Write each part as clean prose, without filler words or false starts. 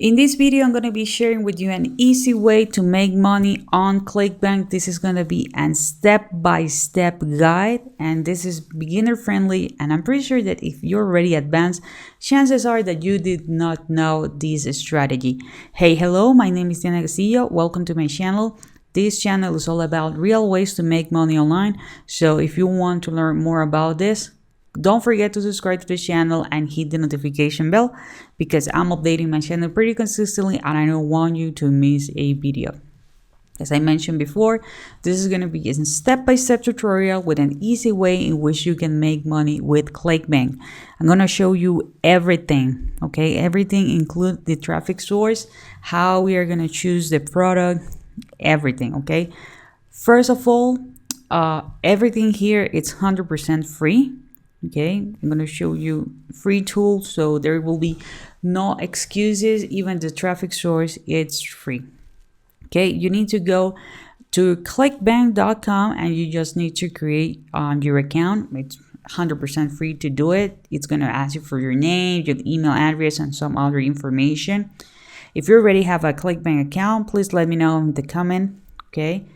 In this video, I'm going to be sharing with you an easy way to make money on ClickBank. This is going to be a step-by-step guide, and this is beginner friendly. And I'm pretty sure that if you're already advanced, chances are that you did not know this strategy. Hey, hello, my name is Diana Castillo. Welcome to my channel. This channel is all about real ways to make money online. So if you want to learn more about this, don't forget to subscribe to the channel and hit the notification bell because I'm updating my channel pretty consistently and I don't want you to miss a video. As I mentioned before, this is going to be a step-by-step tutorial with an easy way in which you can make money with ClickBank. I'm going to show you everything, okay? Everything include the traffic source, how we are going to choose the product, everything, okay? First of all, everything here is 100% free. Okay, I'm going to show you free tools, so there will be no excuses. Even the traffic source, it's free. Okay, you need to go to clickbank.com and you just need to create your account. It's 100% free to do it. It's going to ask you for your name, your email address, and some other information. If you already have a ClickBank account, please let me know in the comment. Okay.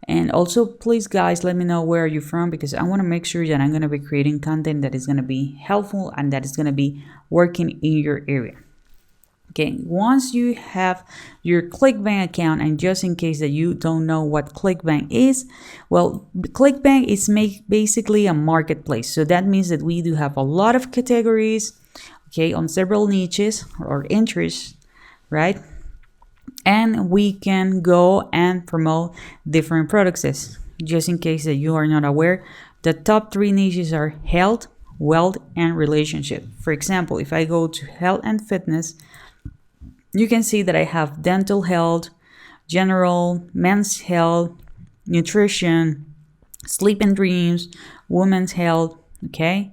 And also, please, guys, let me know where you're from because I want to make sure that I'm going to be creating content that is going to be helpful and that is going to be working in your area. Okay, once you have your ClickBank account, and just in case that you don't know what ClickBank is, well, ClickBank is basically a marketplace. So that means that we do have a lot of categories, okay, on several niches or interests, right? And we can go and promote different products. Just in case that you are not aware, the top 3 niches are health, wealth, and relationship. For example, if I go to health and fitness, you can see that I have dental health, general, men's health, nutrition, sleep and dreams, women's health, okay?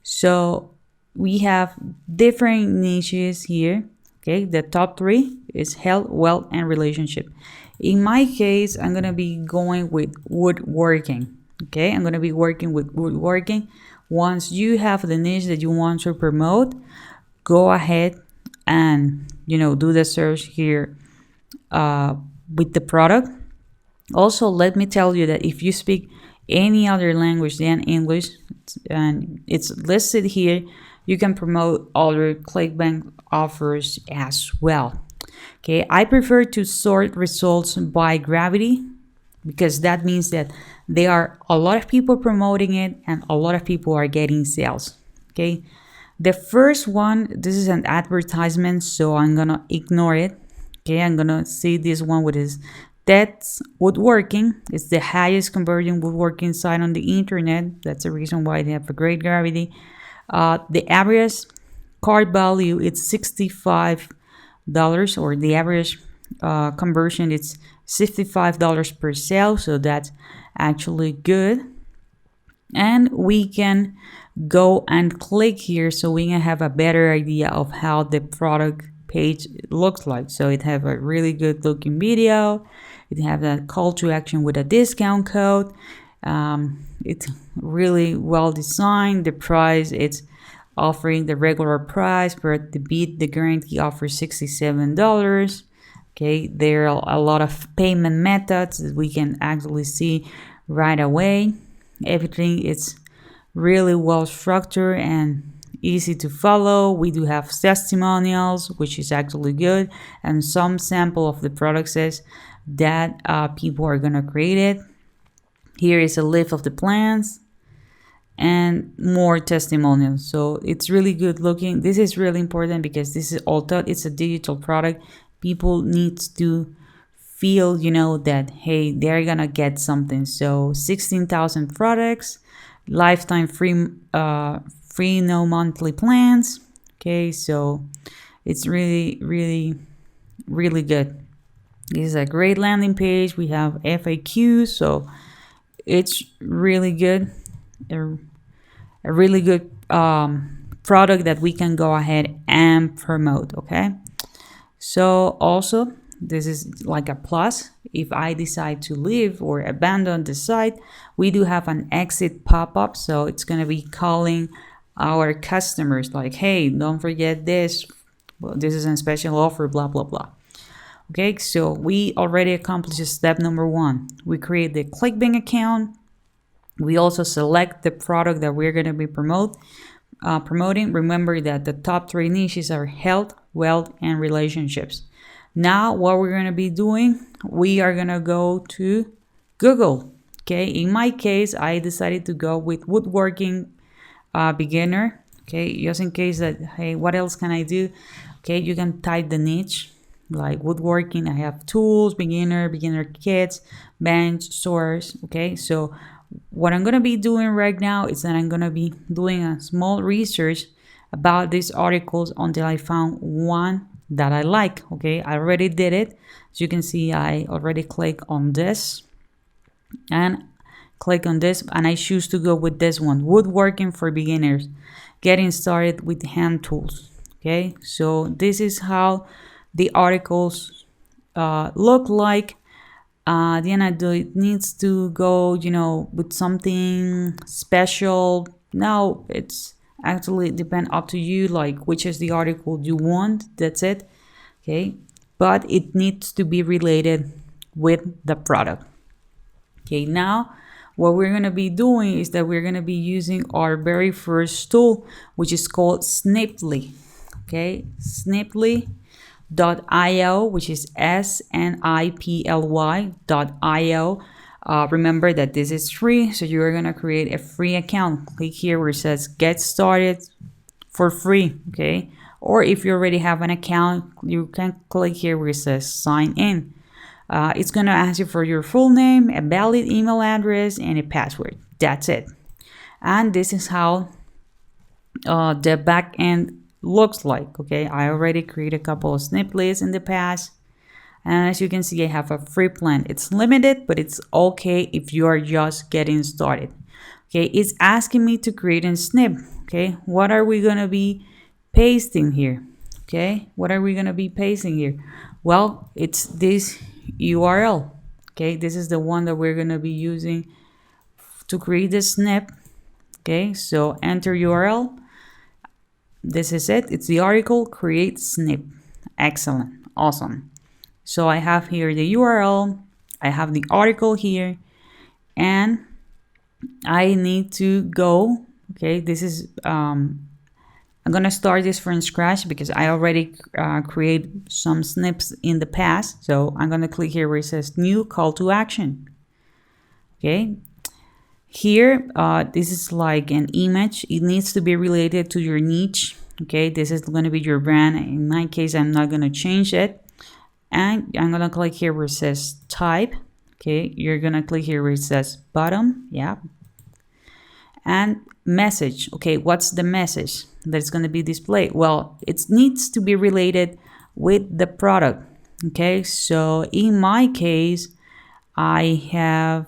So we have different niches here. Okay, the top 3 is health, wealth, and relationship. In my case, I'm going to be going with woodworking. Okay, I'm going to be working with woodworking. Once you have the niche that you want to promote, go ahead and, do the search here with the product. Also, let me tell you that if you speak any other language than English, and it's listed here, you can promote other ClickBank offers as well. Okay, I prefer to sort results by gravity because that means that there are a lot of people promoting it and a lot of people are getting sales. Okay, the first one, this is an advertisement, so I'm gonna ignore it. Okay, I'm gonna see this one with his that's woodworking. It's the highest converting woodworking site on the internet. That's the reason why they have a great gravity. The average cart value is $65, or the average conversion is $65 per sale, so that's actually good. And we can go and click here so we can have a better idea of how the product page looks like. So it have a really good looking video. It have that call to action with a discount code. It's really well designed. The price, it's offering the regular price, but the beat the guarantee offers $67. Okay, there are a lot of payment methods that we can actually see right away. Everything is really well structured and easy to follow. We do have testimonials, which is actually good, and some sample of the products that people are gonna create it. Here is a list of the plans and more testimonials. So it's really good looking. This is really important because this is although it's a digital product, people need to feel, that, hey, they're gonna get something. So 16,000 products, lifetime free, no monthly plans. Okay, so it's really, really, really good. This is a great landing page. We have FAQs, so it's really good. A really good product that we can go ahead and promote. Okay, so also this is like a plus. If I decide to leave or abandon the site, we do have an exit pop-up, so it's going to be calling our customers like, hey, don't forget this Well, this is a special offer, blah, blah, blah. Okay, so we already accomplished step number 1. We create the ClickBank account. We also select the product that we're going to be promoting. Remember that the top 3 niches are health, wealth, and relationships. Now, what we're going to be doing, we are going to go to Google. Okay, in my case, I decided to go with woodworking beginner. Okay, just in case that, hey, what else can I do? Okay, you can type the niche like woodworking. I have tools, beginner kits, bench, swords. Okay, so what I'm going to be doing right now is that I'm going to be doing a small research about these articles until I found one that I like. Okay, I already did it. As you can see, I already click on this and click on this, and I choose to go with this one, woodworking for beginners, getting started with hand tools. Okay, so this is how the articles look like. Then it needs to go, with something special. Now it's actually depend up to you, like which is the article you want. That's it. Okay, but it needs to be related with the product. Okay, now what we're going to be doing is that we're going to be using our very first tool, which is called Sniply. Okay, Sniply.io, which is sniply.io. Remember that this is free, so you're going to create a free account. Click here where it says get started for free. Okay, or if you already have an account, you can click here where it says sign in. It's going to ask you for your full name, a valid email address, and a password. That's it. And this is how the back end looks like. Okay, I already created a couple of Sniplys in the past. And as you can see, I have a free plan. It's limited, but it's okay if you are just getting started. Okay, it's asking me to create a snip. Okay, what are we going to be pasting here? Okay, what are we going to be pasting here? Well, it's this URL. Okay, this is the one that we're going to be using to create the snip. Okay, so enter URL. This is it. It's the article, create snip. Excellent. Awesome. So I have here the URL. I have the article here. And I need to go. Okay, this is I'm going to start this from scratch because I already created some snips in the past. So I'm going to click here where it says new call to action. Okay. Here, this is like an image. It needs to be related to your niche. Okay. This is going to be your brand. In my case, I'm not going to change it. And I'm going to click here where it says type. Okay. You're going to click here where it says bottom. Yeah. And message. Okay. What's the message that's going to be displayed? Well, it needs to be related with the product. Okay, so in my case, I have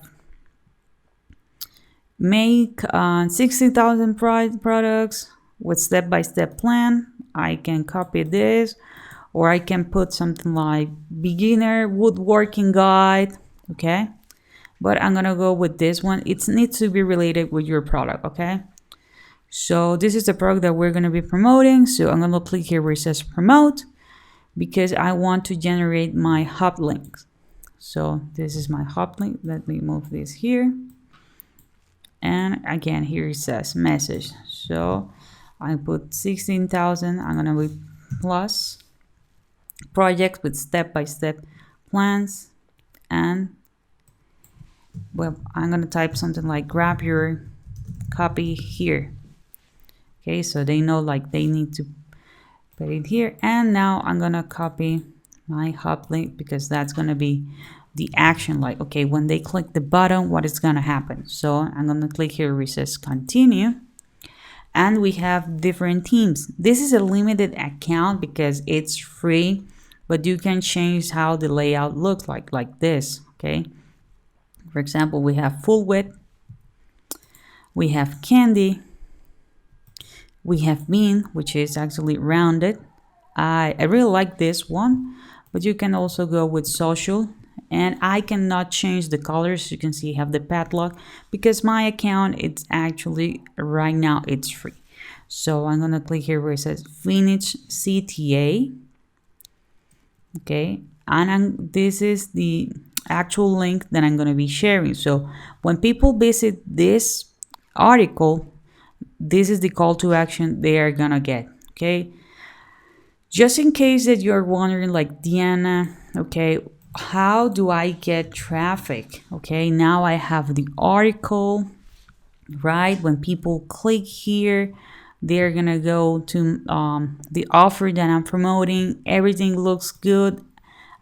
make 60,000 products with step-by-step plan. I can copy this, or I can put something like beginner woodworking guide. Okay, but I'm gonna go with this one. It needs to be related with your product. Okay. So this is the product that we're going to be promoting. So I'm going to click here where it says promote because I want to generate my hub links. So this is my hub link. Let me move this here. And again, here it says message. So I put 16,000. I'm going to be plus projects with step-by-step plans. And well, I'm going to type something like grab your copy here. Okay, so they know like they need to put it here. And now I'm going to copy my hub link because that's going to be the action. Like, okay, when they click the button, what is going to happen? So I'm going to click here where it says continue. And we have different themes. This is a limited account because it's free, but you can change how the layout looks like this. Okay. For example, we have full width. We have candy. We have bean, which is actually rounded. I really like this one, but you can also go with social. And I cannot change the colors. You can see I have the padlock because my account, it's actually right now it's free. So I'm gonna click here where it says finish CTA. Okay, and this is the actual link that I'm gonna be sharing. So when people visit this article, this is the call to action they are gonna get. Okay, just in case that you're wondering, like, Diana, okay, how do I get traffic? Okay, now I have the article, right? When people click here, they're gonna go to the offer that I'm promoting. Everything looks good,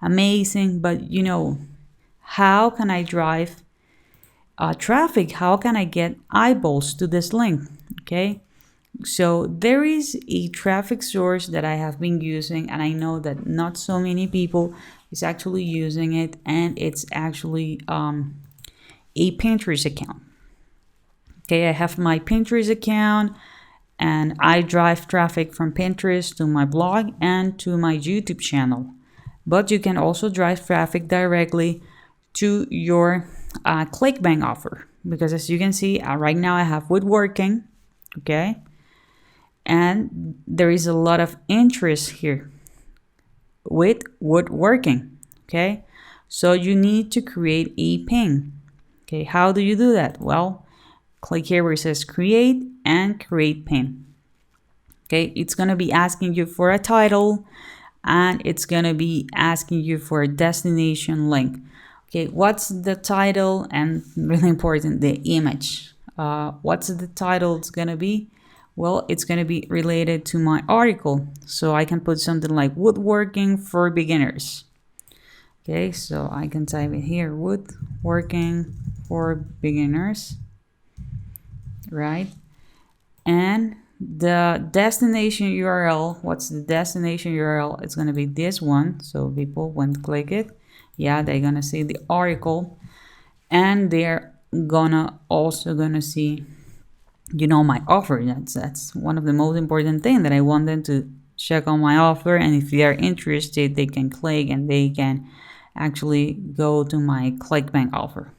amazing, but how can I drive traffic? How can I get eyeballs to this link? Okay, so there is a traffic source that I have been using, and I know that not so many people is actually using it, and it's actually a Pinterest account. Okay, I have my Pinterest account, and I drive traffic from Pinterest to my blog and to my YouTube channel. But you can also drive traffic directly to your ClickBank offer, because as you can see, right now I have woodworking, okay, and there is a lot of interest here with woodworking, okay. So you need to create a pin. Okay, how do you do that? Well, click here where it says create and create pin. Okay, it's gonna be asking you for a title, and it's gonna be asking you for a destination link. Okay, what's the title? And really important, the image. What's the title it's gonna be? Well, it's gonna be related to my article, so I can put something like woodworking for beginners. Okay, so I can type it here, woodworking for beginners, right? And the destination URL, what's the destination URL? It's going to be this one. So people, when click it, yeah, they're going to see the article, and they're also gonna see my offer. That's one of the most important thing, that I want them to check on my offer, and if they are interested, they can click and they can actually go to my ClickBank offer.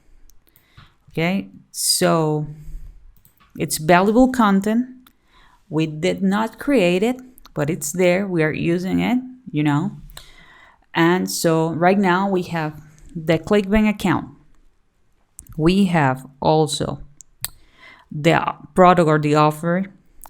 Okay, so it's valuable content. We did not create it, but it's there. We are using it, And so right now we have the ClickBank account. We have also the product or the offer,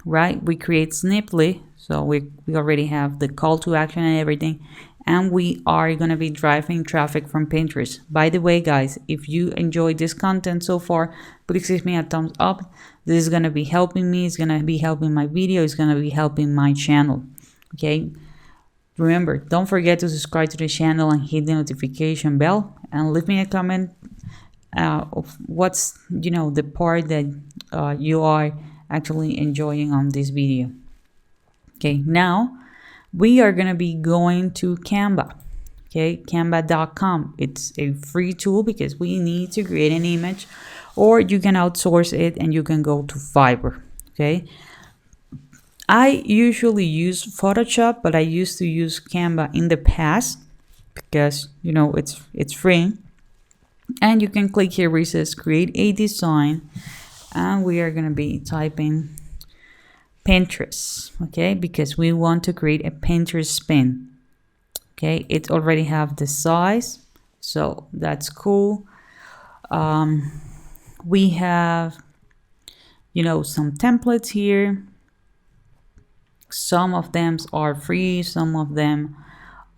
right? We create Sniply, so we already have the call to action and everything, and we are going to be driving traffic from Pinterest. By the way, guys, if you enjoyed this content so far, please give me a thumbs up. This is going to be helping me. It's going to be helping my video. It's going to be helping my channel. Okay, remember, don't forget to subscribe to the channel and hit the notification bell, and leave me a comment of what's the part that you are actually enjoying on this video. Okay, now we are gonna be going to Canva. Okay, canva.com. It's a free tool because we need to create an image, or you can outsource it and you can go to Fiverr. Okay, I usually use Photoshop, but I used to use Canva in the past because it's free. And you can click here where it says create a design, and we are going to be typing Pinterest, okay, because we want to create a Pinterest pin. Okay, it already have the size, so that's cool. We have some templates here. Some of them are free, some of them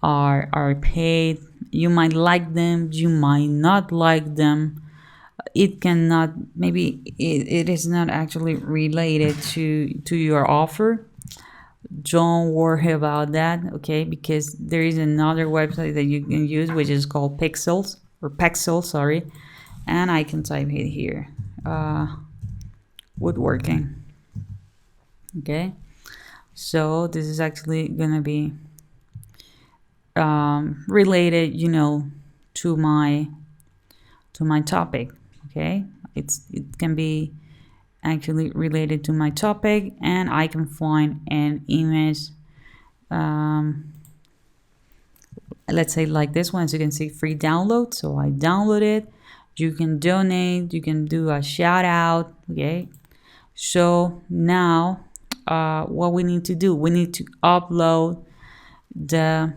are paid. You might like them, you might not like them. It cannot, maybe it is not actually related to your offer. Don't worry about that, okay, because there is another website that you can use, which is called Pexel, sorry, and I can type it here, woodworking. Okay, so this is actually gonna be related to my topic. Okay, it can be actually related to my topic, and I can find an image, let's say like this one. As you can see, free download, so I download it. You can donate, you can do a shout out. Okay, so now what we need to do. We need to upload the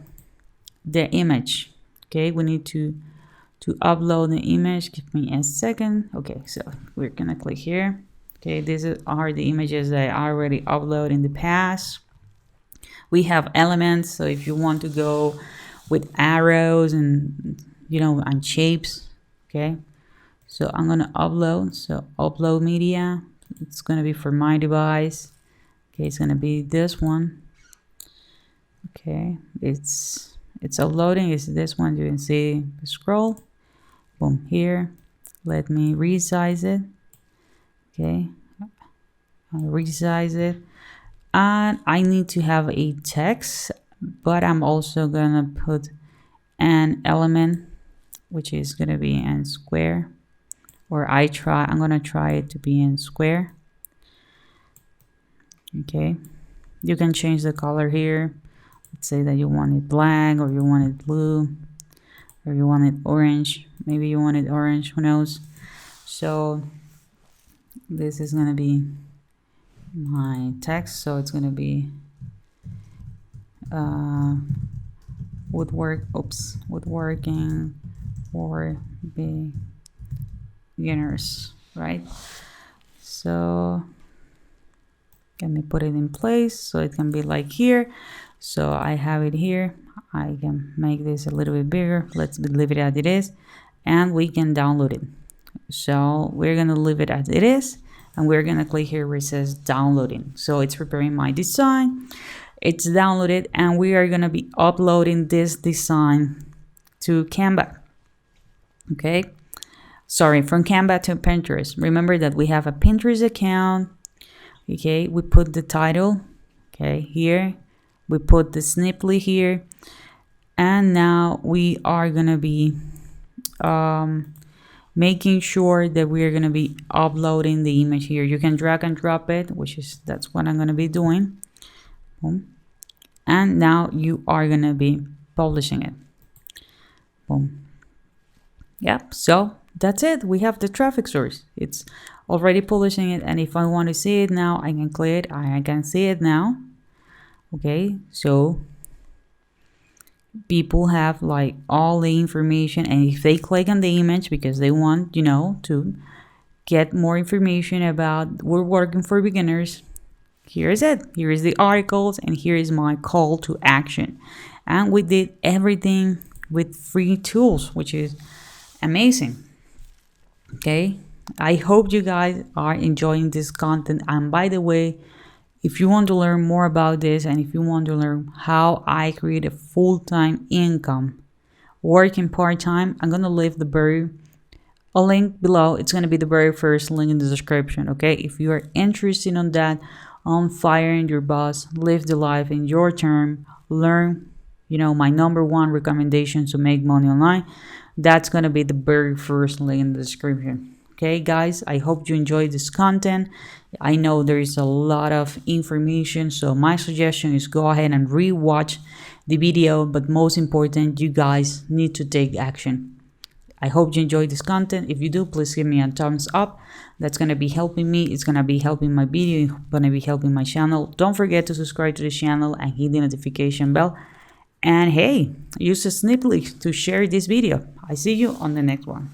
image. Okay, we need to upload the image. Give me a second. Okay, so we're gonna click here. Okay, these are the images that I already uploaded in the past. We have elements, so if you want to go with arrows and and shapes. Okay, so I'm gonna upload. So upload media. It's gonna be for my device. Okay, it's gonna be this one. Okay, it's uploading. It's this one. You can see the scroll. Boom, here. Let me resize it. Okay, I'll resize it, and I need to have a text, but I'm also gonna put an element, which is gonna be in square, or I'm gonna try it to be in square. Okay, you can change the color here. Let's say that you want it black, or you want it blue, or you want it orange. Maybe you want it orange, who knows. So this is gonna be my text, so it's gonna be woodworking for beginners, right? So let me put it in place so it can be like here. So I have it here. I can make this a little bit bigger. Let's leave it as it is, and we can download it. So we're gonna leave it as it is, and we're gonna click here where it says downloading. So it's preparing my design. It's downloaded, and we are gonna be uploading this design to Canva. Okay, sorry, from Canva to Pinterest. Remember that we have a Pinterest account. Okay, we put the title. Okay, here we put the Sniply here, and now we are gonna be making sure that we are going to be uploading the image here. You can drag and drop it, that's what I'm going to be doing. Boom. And now you are going to be publishing it. Boom. Yep, so that's it. We have the traffic source. It's already publishing it, and if I want to see it now, I can click it. I can see it now. Okay, so people have like all the information, and if they click on the image because they want to get more information about woodworking for beginners, here is it. Here is the articles, and here is my call to action. And we did everything with free tools, which is amazing. Okay, I hope you guys are enjoying this content. And by the way, if you want to learn more about this, and if you want to learn how I create a full-time income working part-time, I'm going to leave a link below. It's going to be the very first link in the description. Okay, if you are interested in that, on firing your boss, live the life in your term, learn my #1 recommendation to make money online, that's going to be the very first link in the description. Okay, guys, I hope you enjoyed this content. I know there is a lot of information, so my suggestion is go ahead and re-watch the video, but most important, you guys need to take action. I hope you enjoyed this content. If you do, please give me a thumbs up. That's going to be helping me. It's going to be helping my video. It's going to be helping my channel. Don't forget to subscribe to the channel and hit the notification bell. And hey, use Sniply to share this video. I see you on the next one.